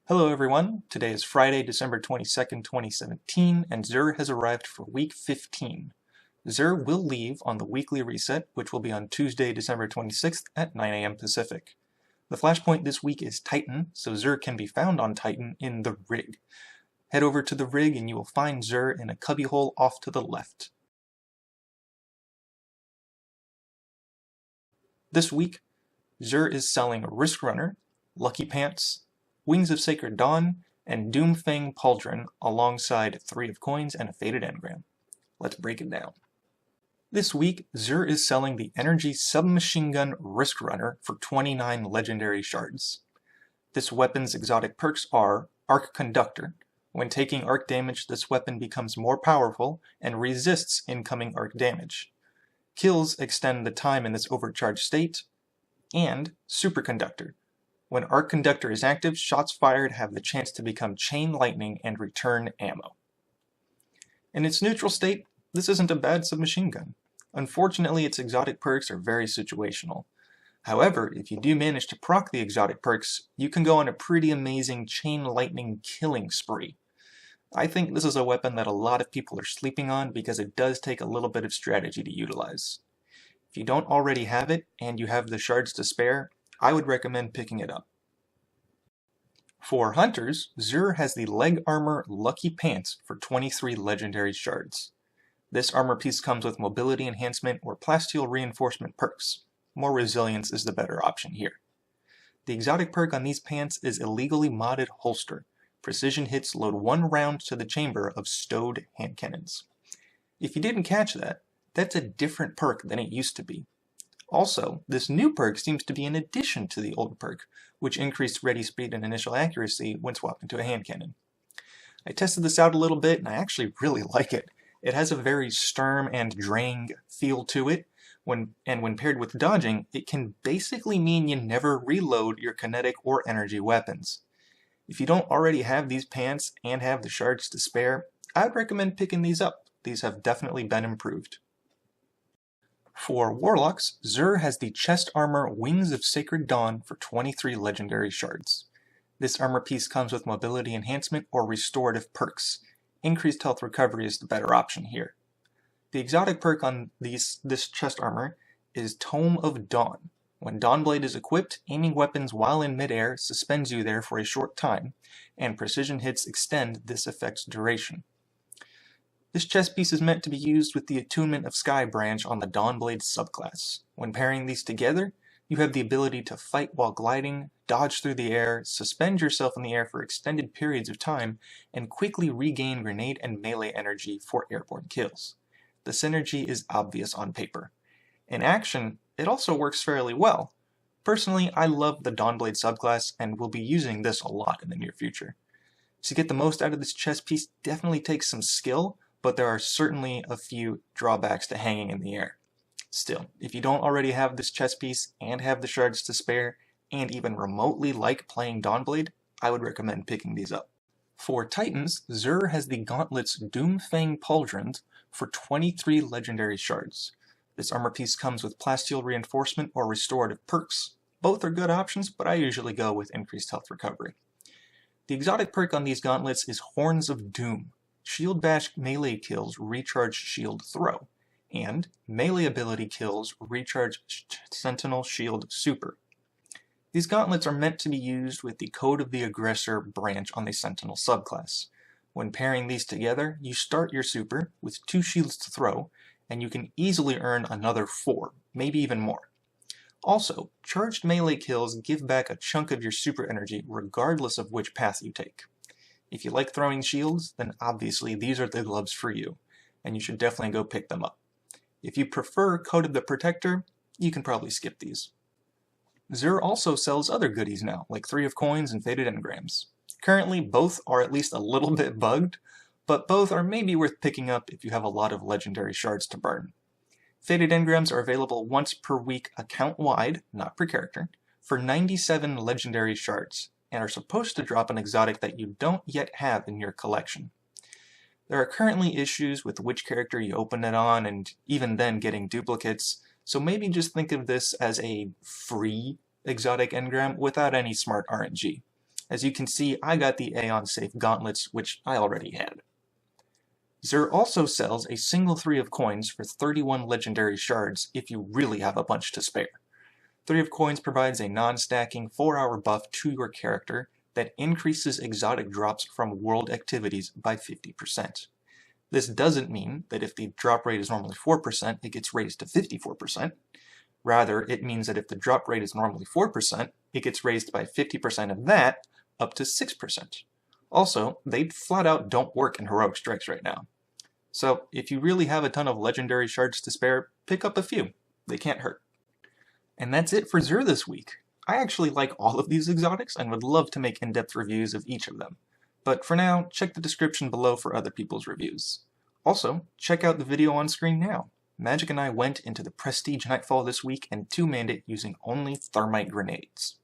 Hello everyone, today is Friday, December 22nd, 2017, and Xur has arrived for week 15. Xur will leave on the weekly reset, which will be on Tuesday, December 26th at 9 a.m. Pacific. The flashpoint this week is Titan, so Xur can be found on Titan in the rig. Head over to the rig and you will find Xur in a cubbyhole off to the left. This week, Xur is selling Risk Runner, Lucky Pants, Wings of Sacred Dawn, and Doomfang Pauldron alongside 3 of Coins and a Faded Engram. Let's break it down. This week, Xur is selling the Energy Submachine Gun Risk Runner for 29 legendary shards. This weapon's exotic perks are Arc Conductor. When taking arc damage, this weapon becomes more powerful and resists incoming arc damage. Kills extend the time in this overcharged state, and Superconductor. When Arc Conductor is active, shots fired have the chance to become Chain Lightning and return ammo. In its neutral state, this isn't a bad submachine gun. Unfortunately, its exotic perks are very situational. However, if you do manage to proc the exotic perks, you can go on a pretty amazing Chain Lightning killing spree. I think this is a weapon that a lot of people are sleeping on because it does take a little bit of strategy to utilize. If you don't already have it, and you have the shards to spare, I would recommend picking it up. For hunters, Xur has the Leg Armor Lucky Pants for 23 legendary shards. This armor piece comes with Mobility Enhancement or Plasteel Reinforcement perks. More resilience is the better option here. The exotic perk on these pants is Illegally Modded Holster. Precision hits load 1 round to the chamber of stowed hand cannons. If you didn't catch that, that's a different perk than it used to be. Also, this new perk seems to be in addition to the old perk, which increased ready speed and initial accuracy when swapped into a hand cannon. I tested this out a little bit and I actually really like it. It has a very Sturm and Drang feel to it, when paired with dodging, it can basically mean you never reload your kinetic or energy weapons. If you don't already have these pants and have the shards to spare, I'd recommend picking these up. These have definitely been improved. For Warlocks, Xur has the Chest Armor Wings of Sacred Dawn for 23 legendary shards. This armor piece comes with Mobility Enhancement or Restorative perks. Increased health recovery is the better option here. The exotic perk on this chest armor is Tome of Dawn. When Dawnblade is equipped, aiming weapons while in midair suspends you there for a short time, and precision hits extend this effect's duration. This chest piece is meant to be used with the Attunement of Sky branch on the Dawnblade subclass. When pairing these together, you have the ability to fight while gliding, dodge through the air, suspend yourself in the air for extended periods of time, and quickly regain grenade and melee energy for airborne kills. The synergy is obvious on paper. In action, it also works fairly well. Personally, I love the Dawnblade subclass and will be using this a lot in the near future. To get the most out of this chest piece definitely takes some skill, but there are certainly a few drawbacks to hanging in the air. Still, if you don't already have this chest piece and have the shards to spare, and even remotely like playing Dawnblade, I would recommend picking these up. For Titans, Xur has the Gauntlets Doomfang Pauldron for 23 legendary shards. This armor piece comes with Plasteel Reinforcement or Restorative perks. Both are good options, but I usually go with increased health recovery. The exotic perk on these gauntlets is Horns of Doom. Shield Bash melee kills recharge Shield Throw, and melee ability kills recharge Sentinel Shield Super. These gauntlets are meant to be used with the Code of the Aggressor branch on the Sentinel subclass. When pairing these together, you start your super with 2 shields to throw, and you can easily earn another 4, maybe even more. Also, charged melee kills give back a chunk of your super energy regardless of which path you take. If you like throwing shields, then obviously these are the gloves for you, and you should definitely go pick them up. If you prefer Code of the Protector, you can probably skip these. Xur also sells other goodies now, like 3 of Coins and Faded Engrams. Currently, both are at least a little bit bugged, but both are maybe worth picking up if you have a lot of legendary shards to burn. Faded Engrams are available once per week account-wide, not per character, for 97 legendary shards, and are supposed to drop an exotic that you don't yet have in your collection. There are currently issues with which character you open it on, and even then getting duplicates, so maybe just think of this as a free exotic engram without any smart RNG. As you can see, I got the Aeon Safe gauntlets, which I already had. Xur also sells a single 3 of coins for 31 legendary shards if you really have a bunch to spare. 3 of coins provides a non-stacking 4-hour buff to your character that increases exotic drops from world activities by 50%. This doesn't mean that if the drop rate is normally 4%, it gets raised to 54%. Rather, it means that if the drop rate is normally 4%, it gets raised by 50% of that up to 6%. Also, they flat out don't work in heroic strikes right now. So if you really have a ton of legendary shards to spare, pick up a few. They can't hurt. And that's it for Xur this week. I actually like all of these exotics and would love to make in-depth reviews of each of them. But for now, check the description below for other people's reviews. Also, check out the video on screen now. Magic and I went into the Prestige Nightfall this week and 2-manned it using only thermite grenades.